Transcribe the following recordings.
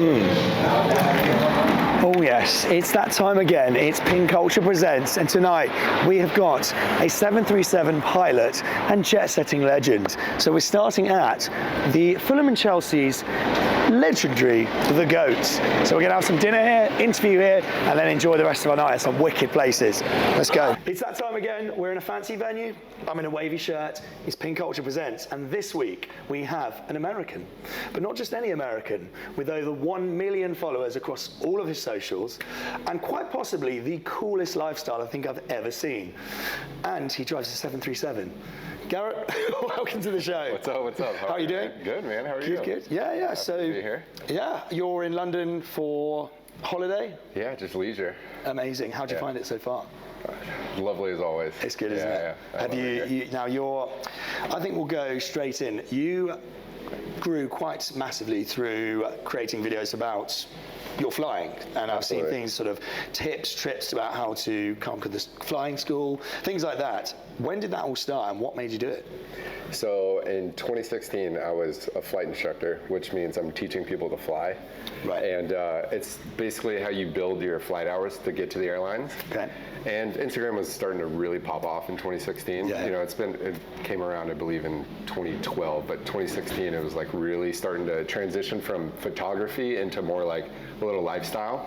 Oh yes, it's that time again. It's Ping Culture Presents, and tonight we have got a 737 pilot and jet-setting legend. So we're starting at the Fulham and Chelsea's legendary The Goats. So we're going to have some dinner here, interview here, and then enjoy the rest of our night at some wicked places. Let's go. It's that time again. We're in a fancy venue. I'm in a wavy shirt. It's Ping Culture Presents, and this week we have an American, but not just any American, with over 1 million followers across all of his socials, and quite possibly the coolest lifestyle I think I've ever seen. And he drives a 737. Garrett, welcome to the show. What's up, what's up? How are you doing? Good, man, how are you? Good. Yeah. Happy to be here. Yeah, you're in London for holiday? Yeah, just leisure. Amazing. How'd you find it so far? Lovely as always. It's good, isn't it? Yeah. Have you now I think we'll go straight in. You grew quite massively through creating videos about your flying, and I've seen things, sort of tips, trips about how to conquer the flying school, things like that. When did that all start, and what made you do it? So in 2016, I was a flight instructor, which means I'm teaching people to fly. Right. And it's basically how you build your flight hours to get to the airlines. Okay. And Instagram was starting to really pop off in 2016. Yeah. You know, it came around, I believe, in 2012, but 2016 it was like really starting to transition from photography into more like a little lifestyle.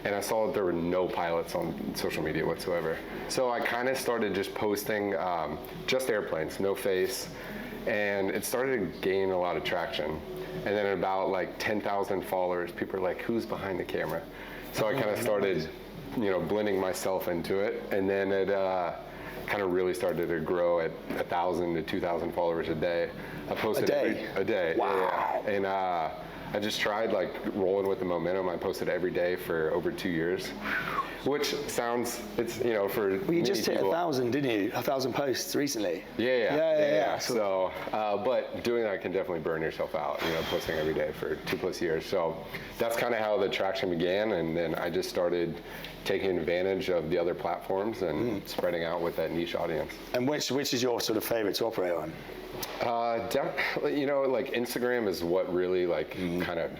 And I saw that there were no pilots on social media whatsoever. So I kind of started just posting just airplanes, no face, and it started to gain a lot of traction. And then at about like 10,000 followers, people are like, who's behind the camera? So I kind of started, blending myself into it, and then it kind of really started to grow at 1,000 to 2,000 followers a day. I posted a day. Wow. Yeah. And I just tried like rolling with the momentum. I posted every day for over 2 years, which sounds, for Well, you just hit people, 1,000, didn't you? 1,000 posts recently. Yeah. So, but doing that can definitely burn yourself out, posting every day for 2+ years. So that's kind of how the traction began. And then I just started taking advantage of the other platforms and spreading out with that niche audience. And which is your sort of favorite to operate on? Like Instagram is what really kind of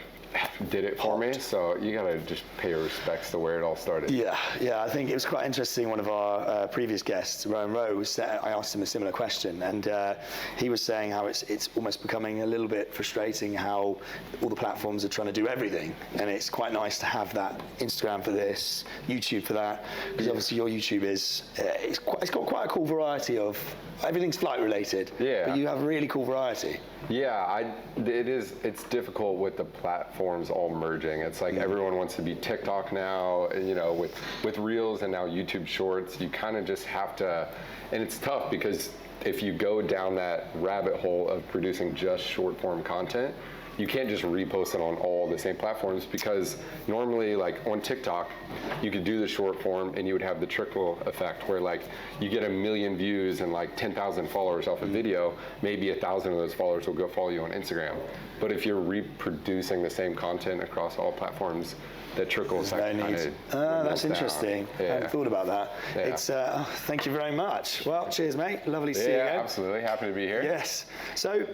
did it for me. So you gotta just pay your respects to where it all started. Yeah. I think it was quite interesting. One of our previous guests, Rowan Rose, I asked him a similar question, and he was saying how it's almost becoming a little bit frustrating how all the platforms are trying to do everything, and it's quite nice to have that Instagram for this, YouTube for that, because obviously your YouTube it's got quite a cool variety of everything's flight related. Yeah. But you have really cool variety. Yeah, it's difficult with the platforms all merging. It's like everyone wants to be TikTok now, with Reels and now YouTube Shorts. You kind of just have to, and it's tough because if you go down that rabbit hole of producing just short form content, you can't just repost it on all the same platforms, because normally like on TikTok, you could do the short form and you would have the trickle effect where like you get 1 million views and like 10,000 followers off a video, maybe 1,000 of those followers will go follow you on Instagram. But if you're reproducing the same content across all platforms, that trickle effect kind of that's interesting. I hadn't thought about that. Yeah. It's thank you very much. Well, cheers, mate. Lovely to see you again. Yeah, absolutely. Happy to be here. Yes. So,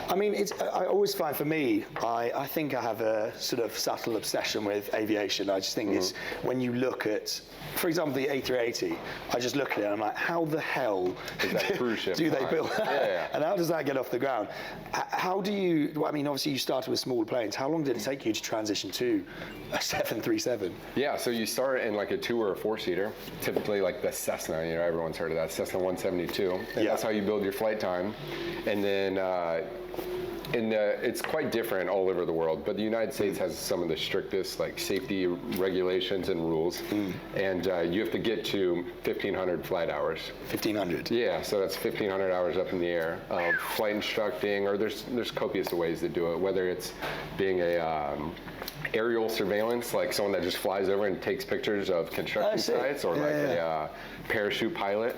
I mean, I always find for me, I think I have a sort of subtle obsession with aviation. I just think it's when you look at, for example, the A380, I just look at it and I'm like, how the hell do they build that? And how does that get off the ground? How do you, I mean, obviously you started with smaller planes. How long did it take you to transition to a 737? Yeah, so you start in like a 2 or a 4-seater, typically like the Cessna, everyone's heard of that, Cessna 172. And that's how you build your flight time. And then it's quite different all over the world, but the United States has some of the strictest like safety regulations and rules, and you have to get to 1,500 flight hours. 1,500? Yeah, so that's 1,500 hours up in the air of flight instructing, or there's copious ways to do it, whether it's being a aerial surveillance, like someone that just flies over and takes pictures of construction sites, or a parachute pilot,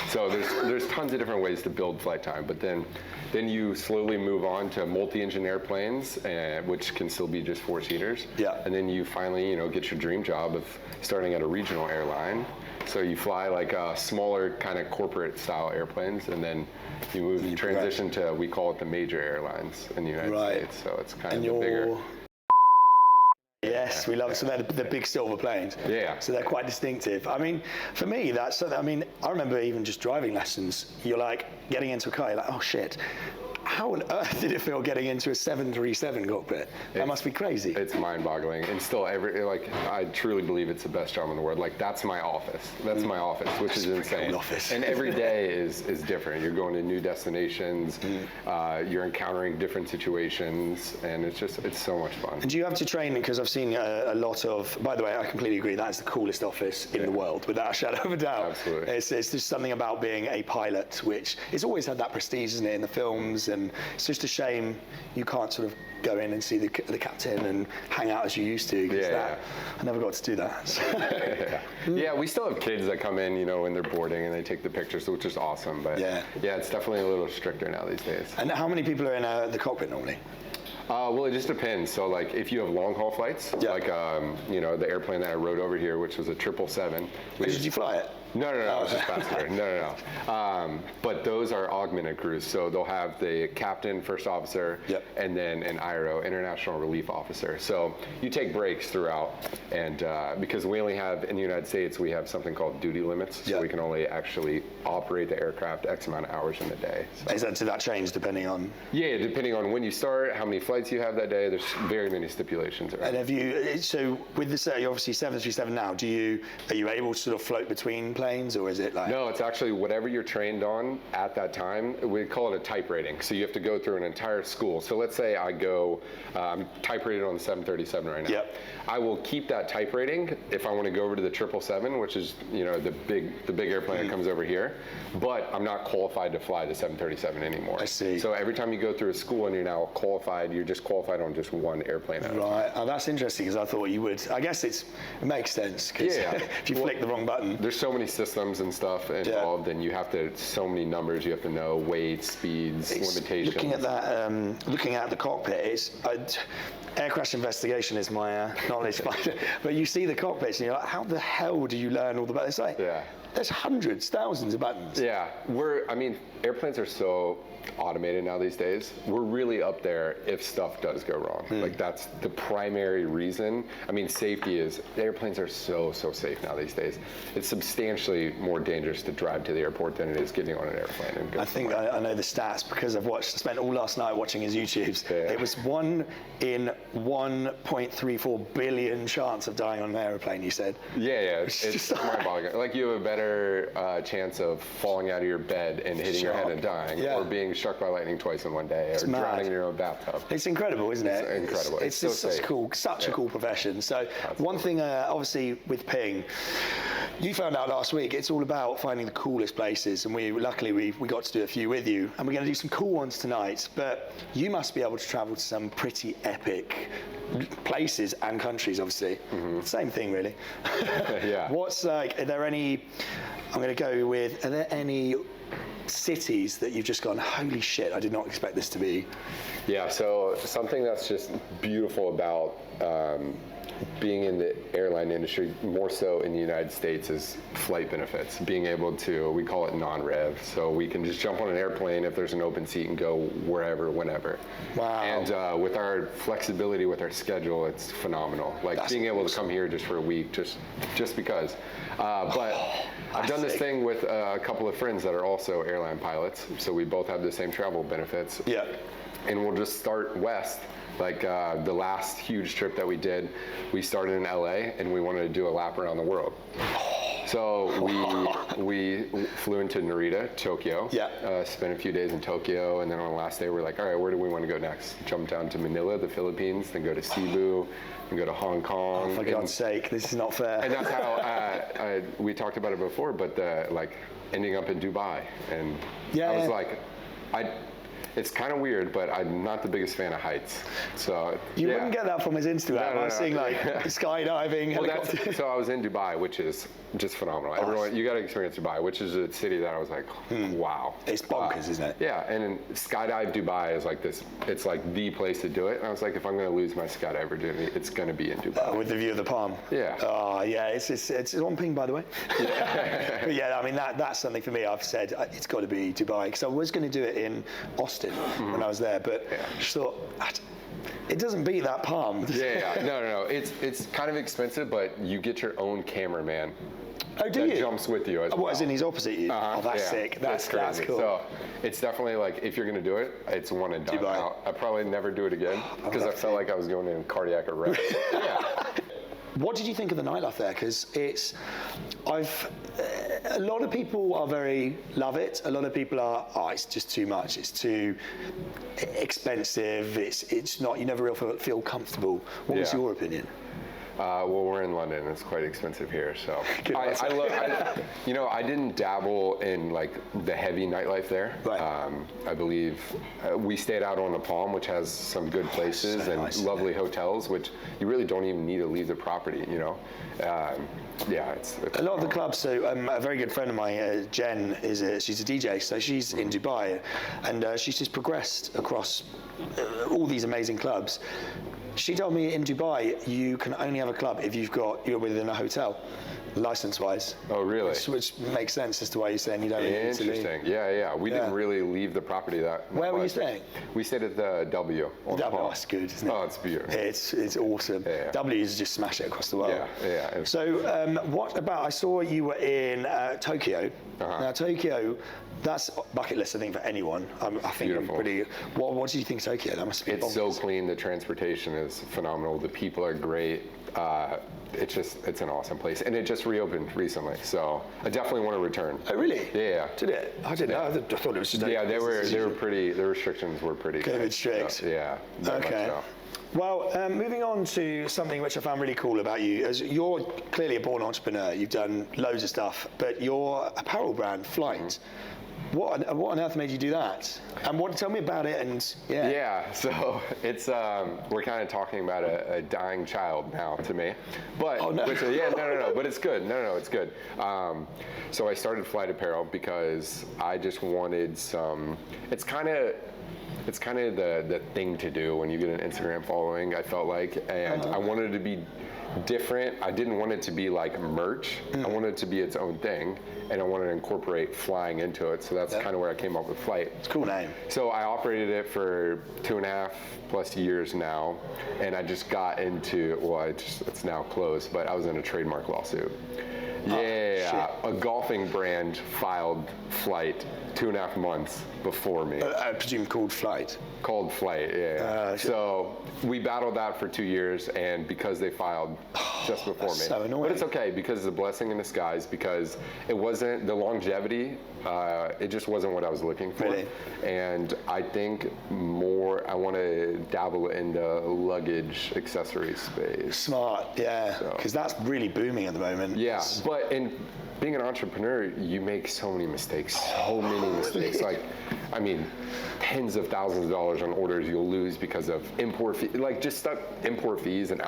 So there's tons of different ways to build flight time, but then you slowly move on to multi-engine airplanes, which can still be just 4-seaters. Yeah. And then you finally, get your dream job of starting at a regional airline. So you fly like smaller kind of corporate style airplanes, and then you transition to, we call it the major airlines in the United States. So it's kind of the bigger. Yes, we love it. So they're the big silver planes. Yeah. So they're quite distinctive. I mean, for me, I remember even just driving lessons, you're like getting into a car, you're like, oh shit. How on earth did it feel getting into a 737 cockpit? That must be crazy. It's mind-boggling, and still, I truly believe it's the best job in the world. Like, that's my office. That's my office, which is insane. Cool office. And every day is different. You're going to new destinations. You're encountering different situations, and it's so much fun. And do you have to train? Because I've seen a lot of. By the way, I completely agree. That is the coolest office in the world, without a shadow of a doubt. Absolutely. It's just something about being a pilot, which it's always had that prestige, isn't it, in the films. And it's just a shame you can't sort of go in and see the captain and hang out as you used to. I never got to do that. So. Yeah, we still have kids that come in, when they're boarding and they take the pictures, which is awesome. But yeah, it's definitely a little stricter now these days. And how many people are in the cockpit normally? Well, it just depends. So, like, if you have long haul flights, like the airplane that I rode over here, which was a 777. Did you fly it? No, it was just passenger. No. But those are augmented crews, so they'll have the captain, first officer, and then an IRO, International Relief Officer. So you take breaks throughout, and because we only have, in the United States, we have something called duty limits, so we can only actually operate the aircraft X amount of hours in a day. So. Does that change depending on? Yeah, depending on when you start, how many flights you have that day. There's very many stipulations around. And have you, so with this, you're obviously 737 now, are you able to sort of float between planes, or is it like? No, it's actually whatever you're trained on at that time. We call it a type rating. So you have to go through an entire school. So let's say I go type rated on the 737 right now. Yep. I will keep that type rating if I want to go over to the 777, which is the big airplane that comes over here. But I'm not qualified to fly the 737 anymore. I see. So every time you go through a school and you're now qualified, you're just qualified on just one airplane. Right. Oh, that's interesting, because I thought you would. I guess it makes sense, because if you flick the wrong button. There's so many systems and stuff involved, and you have to, so many numbers you have to know, weights, speeds, limitations. Looking at that, looking at the cockpit, air crash investigation is my knowledge, but you see the cockpits and you're like, how the hell do you learn all the buttons? It's like, there's hundreds, thousands of buttons. Yeah, airplanes are so automated now these days. We're really up there if stuff does go wrong. Like, that's the primary reason. I mean, safety is, airplanes are so safe now these days. It's substantially more dangerous to drive to the airport than it is getting on an airplane and go I think I know the stats, because I spent all last night watching his YouTubes. It was 1 in 1.34 billion chance of dying on an airplane, you said. Yeah, it's mind-boggling. Like, you have a better chance of falling out of your bed and hitting your head and dying, or being struck by lightning twice in one day, or drowning in your own bathtub. It's incredible, isn't it? It's incredible. It's just such a cool profession. So one thing, obviously, with Ping, you found out last week, it's all about finding the coolest places, and luckily we got to do a few with you, and we're going to do some cool ones tonight. But you must be able to travel to some pretty epic places and countries, obviously. Same thing, really. What's are there any? I'm going to go with. Are there any cities that you've just gone, holy shit, I did not expect this to be? Yeah, so something that's just beautiful about being in the airline industry, more so in the United States, is flight benefits. Being able to, we call it non-rev, so we can just jump on an airplane if there's an open seat and go wherever, whenever. Wow. And with our flexibility with our schedule, it's phenomenal. Like, that's being able to come here just for a week, just because. But I've done this thing with a couple of friends that are also airline pilots, so we both have the same travel benefits. Yeah. And we'll just start west. Like the last huge trip that we did, we started in LA and we wanted to do a lap around the world. So we flew into Narita, Tokyo, spent a few days in Tokyo, and then on the last day we're like, all right, where do we want to go next? Jump down to Manila, the Philippines, then go to Cebu, and go to Hong Kong. Oh, for God's sake, this is not fair. And that's how, we talked about it before, but ending up in Dubai. And I was like, it's kind of weird, but I'm not the biggest fan of heights. So you wouldn't get that from his Instagram. I was seeing like skydiving. Well, so I was in Dubai, which is just phenomenal. Everyone, you got to experience Dubai, which is a city that I was like, wow. It's bonkers, isn't it? Yeah, and skydive Dubai is like this. It's like the place to do it. And I was like, if I'm going to lose my skydiver journey, it's going to be in Dubai. With the view of the palm. Yeah. Oh, yeah. It's on Ping, by the way. Yeah. But yeah, I mean that's something for me. I've said it's got to be Dubai, because I was going to do it in Austin when I was there, but just thought It doesn't beat that palm. Yeah. No. It's kind of expensive, but you get your own cameraman. Oh, do you? That jumps with you as well. What, as in he's opposite you? Uh-huh, Oh, that's yeah. sick. That's crazy. cool. So it's definitely like, if you're gonna do it, it's one and done. Dubai. I'll probably never do it again because I felt like I was going in cardiac arrest. Yeah. What did you think of the nightlife there? Because a lot of people love it. A lot of people are, it's just too much. It's too expensive. It's not, you never really feel comfortable. What was your opinion? Well, we're in London. It's quite expensive here, so I didn't dabble in like the heavy nightlife there. Right. I believe we stayed out on the Palm, which has some good places and nice, lovely hotels, which you really don't even need to leave the property. You know. It's a lot of the clubs. So a very good friend of mine, Jen, she's a DJ, so she's in Dubai, and she's just progressed across all these amazing clubs. She told me in Dubai you can only have a club if you're within a hotel, license-wise. Oh, really? Which makes sense as to why you're saying you don't need to leave. Interesting. Yeah. We didn't really leave the property that much. Where were you staying? We stayed at the W. Oh, that's good, isn't it? Oh, it's beautiful. It's awesome. Yeah. W's just smash it across the world. Yeah. So what about, I saw you were in Tokyo. Uh-huh. Now Tokyo, that's bucket list, I think, for anyone. I think Beautiful. What do you think of Tokyo? That must be It's so clean. The transportation is phenomenal. The people are great. It's an awesome place, and it just reopened recently. So I definitely want to return. Oh, really? Yeah. Did it? I didn't know. I thought it was just. Yeah, they were pretty. The restrictions were pretty. COVID strict. So, yeah. Okay. Well, moving on to something which I found really cool about you, as you're clearly a born entrepreneur. You've done loads of stuff, but your apparel brand, Flight. Mm-hmm. What on earth made you do that? And tell me about it. And yeah, so it's we're kind of talking about a dying child now to me, but no, but it's good. No, it's good. So I started Flight Apparel because I just wanted some. It's kind of the thing to do when you get an Instagram following. I felt like, and I wanted it to be different. I didn't want it to be like merch. I wanted it to be its own thing, and I wanted to incorporate flying into it. So that's kind of where I came up with Flight. It's a cool name. So I operated it for 2.5+ years now, and I just got into, it's now closed, but I was in a trademark lawsuit. A golfing brand filed Flight 2.5 months before me. I presume called Flight. Called Flight, So we battled that for 2 years, and because they filed just before me. So annoying. But it's okay, because it's a blessing in disguise, because it wasn't the longevity, it just wasn't what I was looking for. Really? And I think I want to dabble into luggage accessories space. Smart, yeah, because that's really booming at the moment. Yeah, but in being an entrepreneur, you make so many mistakes, Like, I mean, tens of thousands of dollars on orders you'll lose because of import fees, import fees and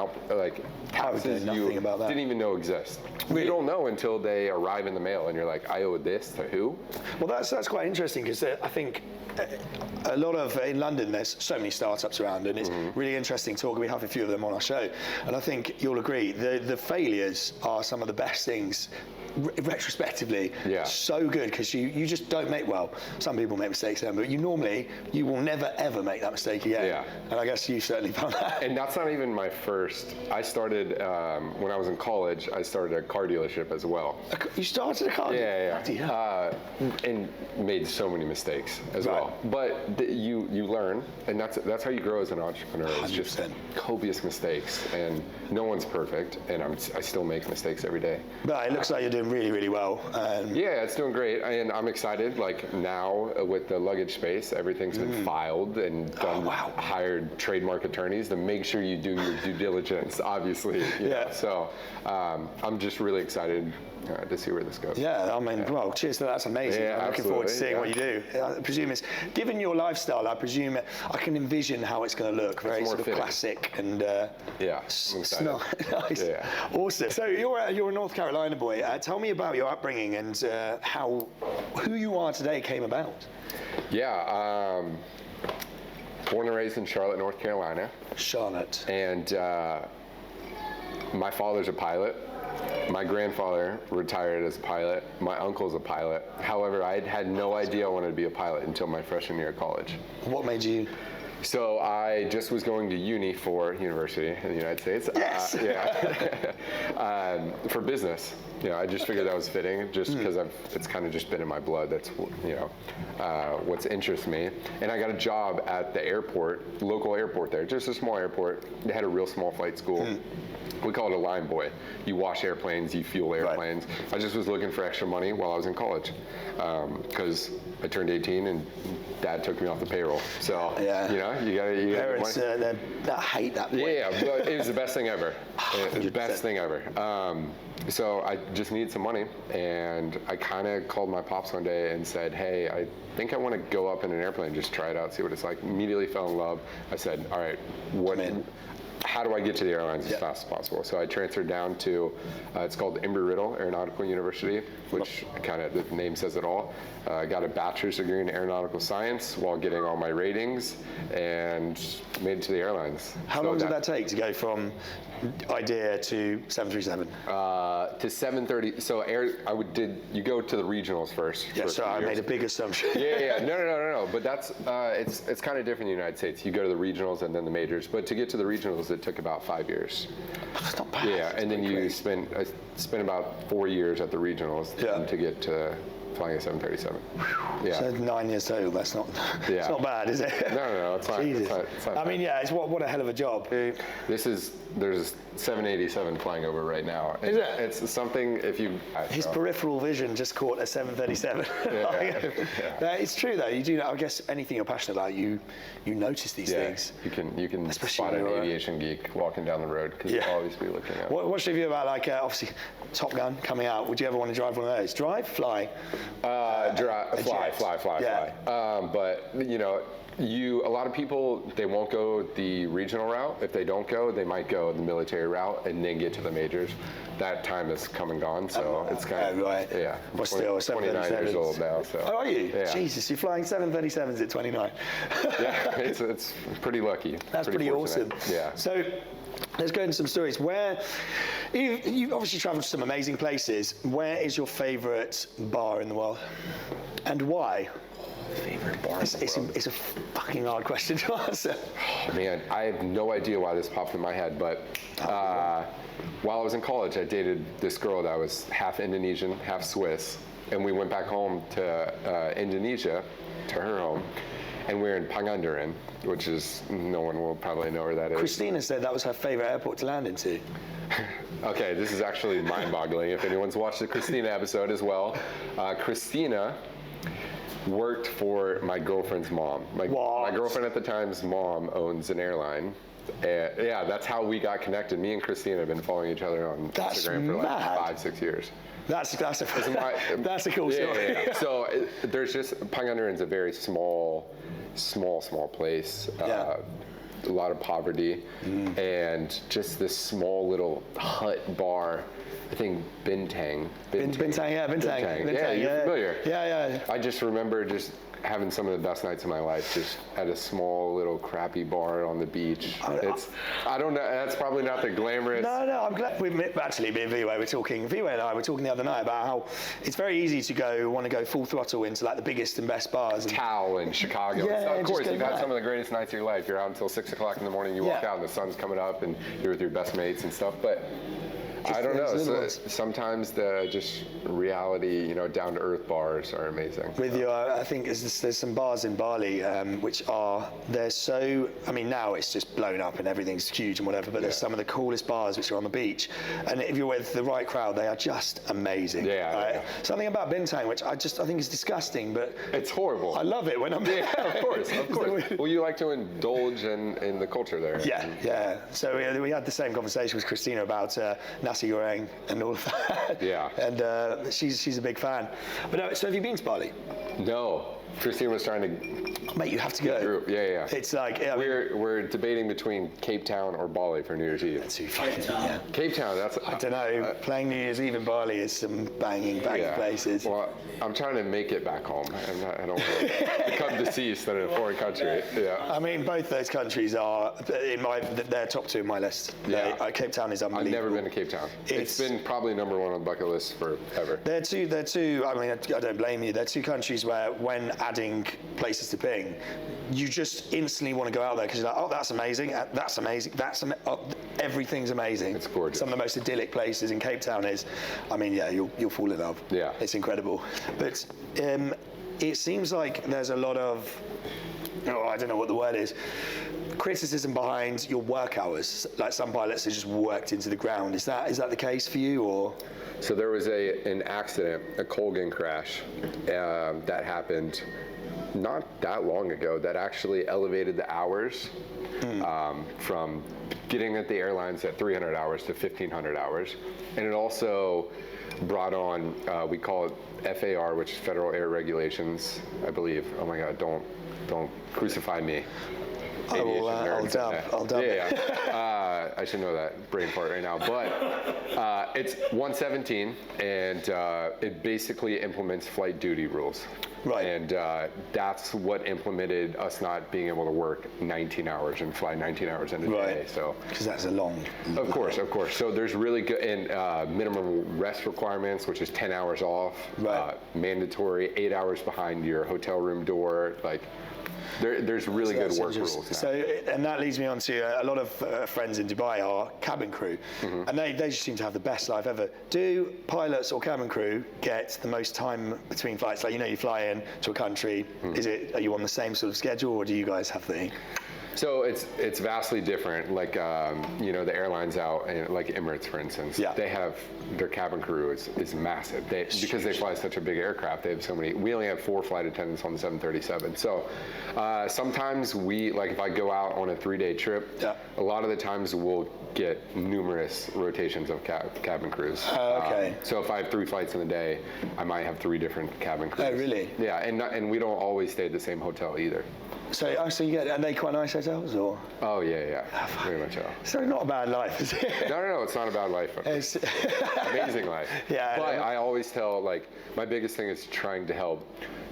taxes you didn't even know exist. You don't know until they arrive in the mail, and you're like, I owe this to who? Well, that's quite interesting, because I think a lot of, in London, there's so many startups around, and it's really interesting talking. We have a few of them on our show, and I think you'll agree the failures are some of the best things. Retrospectively, so good, because you just don't make, some people make mistakes then, but you will never ever make that mistake again. And I guess you certainly found that. And that's not even my first. I started when I was in college. I started a car dealership as well. You started a car dealership? Yeah. And made so many mistakes as well. But you learn, and that's how you grow as an entrepreneur. It's just copious mistakes, and no one's perfect, and I still make mistakes every day. But it looks like you're doing really, really well. Yeah, it's doing great, and I'm excited. Like now with the Luggage Space, everything's been filed and done. Hired trademark attorneys to make sure you do your due diligence. Obviously, So I'm just really excited to see where this goes. Yeah, I mean, cheers to that. That's amazing. Yeah, I'm looking forward to seeing what you do. I presume it's, given your lifestyle, I can envision how it's going to look. Very sort of classic and I'm excited. Nice. Yeah. Awesome. So you're a North Carolina boy. Tell me about your upbringing and who you are today came about. Yeah. Born and raised in Charlotte, North Carolina. Charlotte. And my father's a pilot. My grandfather retired as a pilot. My uncle's a pilot. However, I had no idea I wanted to be a pilot until my freshman year of college. What made you? So I just was going to uni for university in the United States. Yes. For business. I just figured that was fitting, just because it's kind of just been in my blood. That's what's interests me. And I got a job at the airport, local airport there, just a small airport. They had a real small flight school. We call it a line boy. You wash airplanes, you fuel airplanes. Right. I just was looking for extra money while I was in college, because I turned 18 and Dad took me off the payroll. So you gotta Parents, they hate that point. Yeah, but it was the best thing ever. The best thing ever. So I just needed some money, and I kind of called my pops one day and said, hey, I think I want to go up in an airplane, just try it out, see what it's like. Immediately fell in love. I said, all right, how do I get to the airlines as fast as possible? So I transferred down to, it's called Embry-Riddle Aeronautical University, which kind of, the name says it all. I got a bachelor's degree in aeronautical science while getting all my ratings, and made it to the airlines. How long did that take to go from idea to 737? To 730. So you go to the regionals first. Yeah, so I made a big assumption. No. But that's it's kind of different in the United States. You go to the regionals and then the majors. But to get to the regionals, it took about 5 years. That's not bad. Yeah, and then I spent about 4 years at the regionals to get to flying a 737. Yeah. So 9 years total. That's not. It's not bad, is it? No. It's not. Jesus. It's not I mean, it's what a hell of a job. There's 787 flying over right now. Is it? It's something His peripheral vision just caught a 737. It's true though. You do. I guess anything you're passionate about, you notice these things. You can spot an aviation geek walking down the road because you'll always be looking at. What's your view about obviously Top Gun coming out? Would you ever want to drive one of those? Drive, fly? Fly. But a lot of people, they won't go the regional route. If they don't go, they might go the military route and then get to the majors. That time is come and gone, so it's kind of right. Yeah. But still, 29 years old now. So. Oh, are you? Yeah. Jesus, you're flying 737s at 29. Yeah, it's pretty lucky. That's pretty awesome. Yeah. So let's go into some stories. Where you've obviously traveled to some amazing places. Where is your favorite bar in the world, and why? Favorite bar in the world? It's a fucking hard question to answer. Oh, man, I have no idea why this popped in my head, but while I was in college, I dated this girl that was half Indonesian, half Swiss, and we went back home to Indonesia, to her home, and we were in Pangandaran, which is, no one will probably know where that is. Christina said that was her favorite airport to land into. Okay, this is actually mind-boggling if anyone's watched the Christina episode as well. Christina worked for my girlfriend's mom. My girlfriend at the time's mom owns an airline. That's how we got connected. Me and Christina have been following each other on Instagram for like 5-6 years. That's a cool story. Yeah. So there's just, Pangandaran's a very small place. A lot of poverty, and just this small little hut bar. I think Bintang. Bintang. Yeah, you're familiar. Yeah. I just remember just having some of the best nights of my life just at a small little crappy bar on the beach. I don't know, that's probably not the glamorous. No, I'm glad actually me and V-Way and I were talking the other night about how it's very easy to want to go full throttle into like the biggest and best bars. Tao in Chicago. Yeah, of course, you've had some of the greatest nights of your life. You're out until 6 o'clock in the morning, you walk out and the sun's coming up and you're with your best mates and stuff, but I don't know. So sometimes the just reality, down to earth bars are amazing. I think there's some bars in Bali which they're so. I mean, now it's just blown up and everything's huge and whatever. But there's some of the coolest bars which are on the beach, and if you're with the right crowd, they are just amazing. Yeah. Something about Bintang which I think is disgusting, but it's horrible. I love it when I'm there. Yeah, of course. Well, you like to indulge in the culture there. Yeah. So we had the same conversation with Christina about nasi goreng and all of that. Yeah. And she's a big fan. But so have you been to Bali? No. Christina was trying to. Mate, you have to go. Yeah. It's like we're debating between Cape Town or Bali for New Year's Eve. That's too funny. Yeah. Cape Town. I don't know. Playing New Year's Eve in Bali is some banging places. Well, I'm trying to make it back home. I don't want to become deceased in a foreign country. Yeah. I mean, both those countries are they're top two in my list. Yeah. Cape Town is unbelievable. I've never been to Cape Town. It's been probably number one on the bucket list forever. They're two. I mean, I don't blame you. They're two countries where when adding places to ping, you just instantly want to go out there because you're like, oh, that's amazing, everything's amazing. It's gorgeous. Some of the most idyllic places in Cape Town is, I mean, yeah, you'll fall in love. Yeah. It's incredible. But it seems like there's a lot of, I don't know what the word is, criticism behind your work hours. Like some pilots are just worked into the ground. Is that the case for you, or? So there was an accident, a Colgan crash, that happened not that long ago that actually elevated the hours from getting at the airlines at 300 hours to 1,500 hours. And it also brought on, we call it FAR, which is Federal Air Regulations, I believe. Oh my God, don't crucify me. I'll dub it. Yeah. I should know that brain fart right now. But it's 117, and it basically implements flight duty rules. Right. And that's what implemented us not being able to work 19 hours and fly 19 hours in a day. So because that's a long. Of course. So there's really good and minimum rest requirements, which is 10 hours off. Right. Mandatory 8 hours behind your hotel room door. Like. There's really good work rules now. So, and that leads me on to a lot of friends in Dubai are cabin crew, and they just seem to have the best life ever. Do pilots or cabin crew get the most time between flights? Like, you fly in to a country, are you on the same sort of schedule, or do you guys have the? So it's vastly different. Like the airlines out, like Emirates, for instance, they have their cabin crew is massive. Because they fly such a big aircraft, they have so many. We only have 4 flight attendants on the 737. So sometimes if I go out on a 3-day trip, a lot of the times we'll get numerous rotations of cabin crews. Okay. So if I have 3 flights in a day, I might have 3 different cabin crews. Oh, really? Yeah, and we don't always stay at the same hotel either. So you get, are they quite nice hotels, or? Oh yeah, very much so. So not a bad life, is it? No, it's not a bad life. It's amazing life. Yeah. But I always tell, my biggest thing is trying to help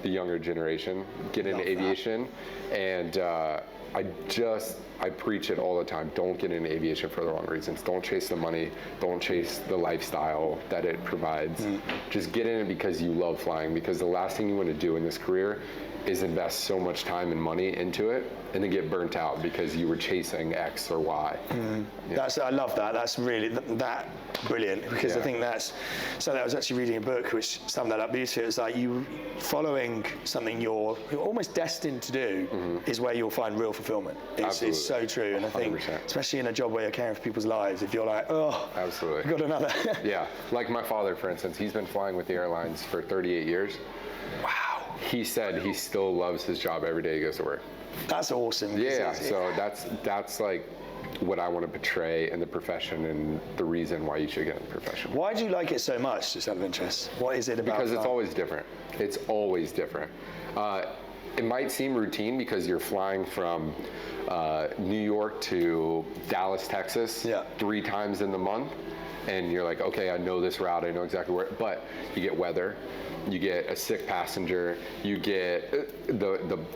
the younger generation get into aviation, and I preach it all the time. Don't get into aviation for the wrong reasons. Don't chase the money. Don't chase the lifestyle that it provides. Just get in it because you love flying, because the last thing you want to do in this career is invest so much time and money into it and then get burnt out because you were chasing X or Y. I love that. That's really that brilliant, because I think that's something. I was actually reading a book which summed that up beautifully. It's like you following something you're almost destined to do is where you'll find real fulfillment. It's so true, and I think 100%. Especially in a job where you're caring for people's lives, if you're like, oh, absolutely, I've got another. Yeah, like my father, for instance, he's been flying with the airlines for 38 years. Wow. He said he still loves his job every day he goes to work. That's awesome. Yeah, so that's like what I want to portray in the profession and the reason why you should get in the profession. Why do you like it so much, just out of interest? What is it about? Because it's always different. It's always different. It might seem routine because you're flying from New York to Dallas, Texas 3 times in the month, and you're like, okay, I know this route, I know exactly where, but you get weather, you get a sick passenger, you get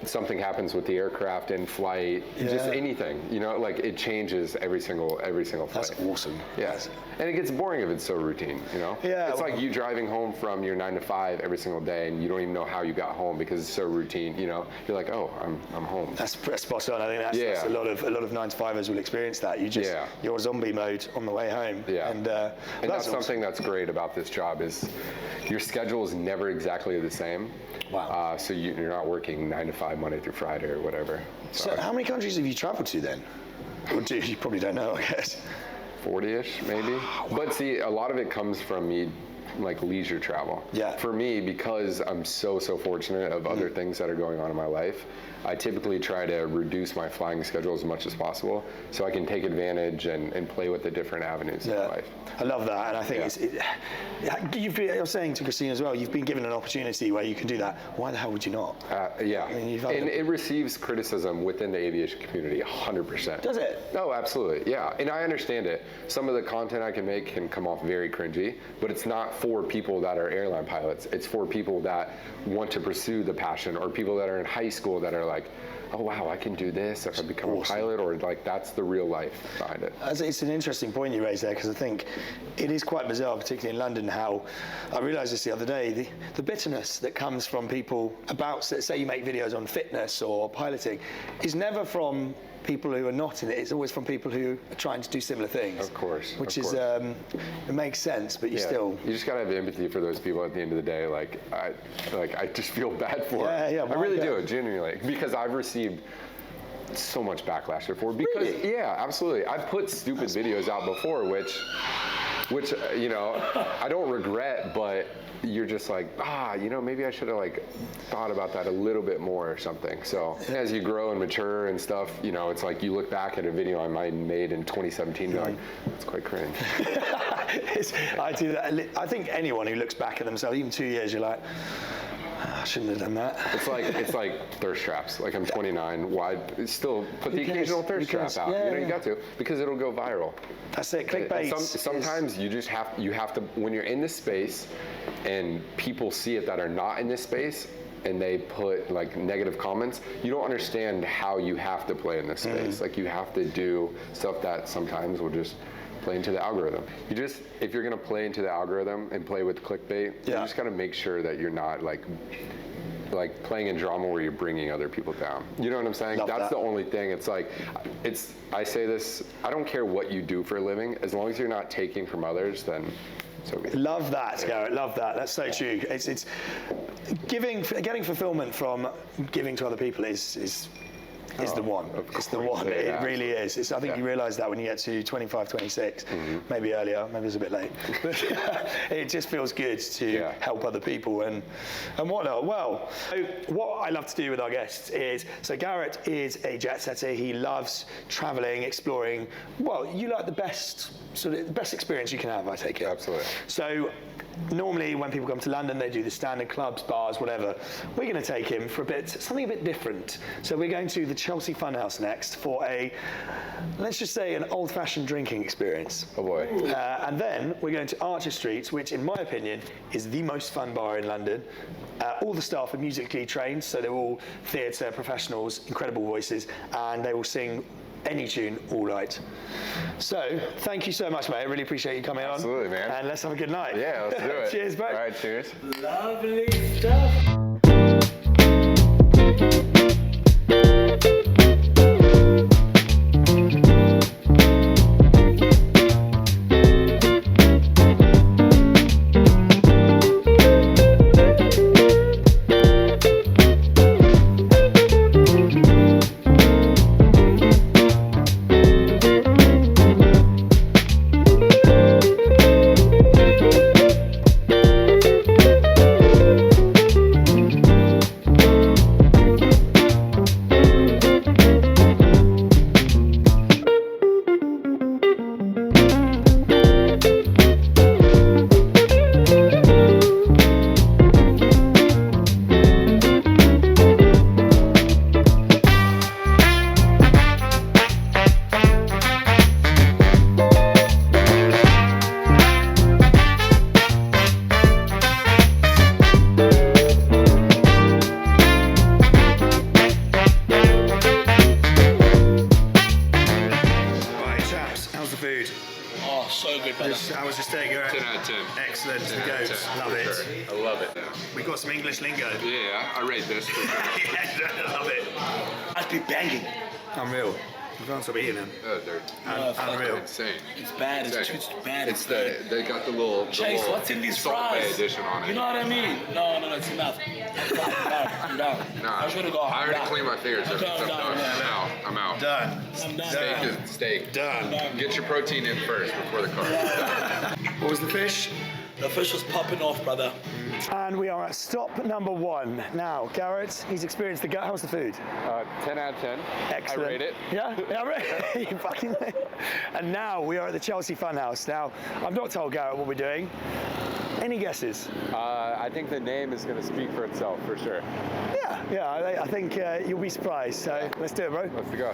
something happens with the aircraft in flight, just anything, it changes every single flight. That's awesome. Yes. And it gets boring if it's so routine, Yeah. It's like you driving home from your 9 to 5 every single day and you don't even know how you got home because it's so routine, you're like, oh, I'm home. That's spot on. I think that's a lot of 9 to 5ers will experience that. You're zombie mode on the way home. Yeah. And that's something that's great about this job is your schedule is never exactly the same. Wow. So you're not working 9 to 5 Monday through Friday or whatever. So how many countries have you traveled to then? Or you probably don't know, I guess. 40-ish maybe. But see, a lot of it comes from me leisure travel. Yeah. For me, because I'm so fortunate of other things that are going on in my life, I typically try to reduce my flying schedule as much as possible so I can take advantage and play with the different avenues in my life. I love that, and I think I was saying to Christine as well, you've been given an opportunity where you can do that. Why the hell would you not? Yeah, I mean, it receives criticism within the aviation community 100%. Does it? No, absolutely, yeah, and I understand it. Some of the content I can make can come off very cringy, but it's not for people that are airline pilots. It's for people that want to pursue the passion, or people that are in high school that are like, oh wow, I can do this if I become a pilot, or like that's the real life behind it. It's an interesting point you raised there, because I think it is quite bizarre, particularly in London, how I realised this the other day, the bitterness that comes from people about, say you make videos on fitness or piloting, is never from people who are not in it. It's always from people who are trying to do similar things. Of course. Which is, it makes sense, but you still... You just gotta have empathy for those people at the end of the day. I just feel bad for them. Yeah, I really do, genuinely, because I've received so much backlash before. Because really? Yeah, absolutely. I've put stupid videos out before, which you know, I don't regret, but you're just like, maybe I should have like thought about that a little bit more or something. So as you grow and mature and stuff, you know, it's like you look back at a video I might have made in 2017 and you're like, that's quite cringe. I do that. I think anyone who looks back at themselves, even 2 years, you're like, I shouldn't have done that. It's like thirst traps. Like I'm 29. Why still put the occasional thirst trap out? Yeah, you got to, because it'll go viral. That's it. Clickbait. Sometimes you have to when you're in this space and people see it that are not in this space and they put like negative comments, you don't understand how you have to play in this space. Like you have to do stuff that sometimes will just play into the algorithm. If you're gonna play into the algorithm and play with clickbait, you just gotta make sure that you're not like playing in drama where you're bringing other people down. You know what I'm saying? That's the only thing. It's like, I say this, I don't care what you do for a living, as long as you're not taking from others, then so good. Love that, Garrett. Love that. That's so true. It's getting fulfillment from giving to other people is the one. It's the one. It really is. I think you realise that when you get to 25, 26, maybe earlier, maybe it's a bit late. But it just feels good to help other people and whatnot. Well, so what I love to do with our guests is, so Garrett is a jet setter. He loves travelling, exploring. Well, you like the best experience you can have, I take it. Absolutely. So normally when people come to London, they do the standard clubs, bars, whatever. We're going to take him for something a bit different. So we're going to the Chelsea Funhouse next for let's just say an old-fashioned drinking experience. Oh boy. And then we're going to Archer Street, which in my opinion is the most fun bar in London. All the staff are musically trained, so they're all theatre professionals, incredible voices, and they will sing any tune all right. So thank you so much, mate. I really appreciate you coming on. Absolutely, man. And let's have a good night. Yeah, let's do it. Cheers, bro. All right, cheers. Lovely stuff. How was your stay, Garrett? 10 out of 10. Excellent. The goats. Love it. Sure. I love it. We've got some English lingo. Yeah, I rate this. Yeah, love it. I'd be banging. Unreal. You can't stop eating them. Oh, they're unreal. insane. It's bad. It's bad. It's they got the little Chase, what's in these fries? Edition on it. You know what I mean? No, it's enough. I'm done. Nah, I should have gone. I already cleaned my fingers. I'm out. I'm out. Done. I'm done. Steak is steak. Done. Get your protein in first before the carbs. What was the fish? The fish was popping off, brother. And we are at stop number 1. Now, Garrett, he's experienced the gut. How's the food? 10 out of 10. Excellent. I rate it. Yeah, I rate it. You fucking. And now we are at the Chelsea Funhouse. Now, I've not told Garrett what we're doing. Any guesses? I think the name is going to speak for itself, for sure. Yeah, I think you'll be surprised. So let's do it, bro. Let's go.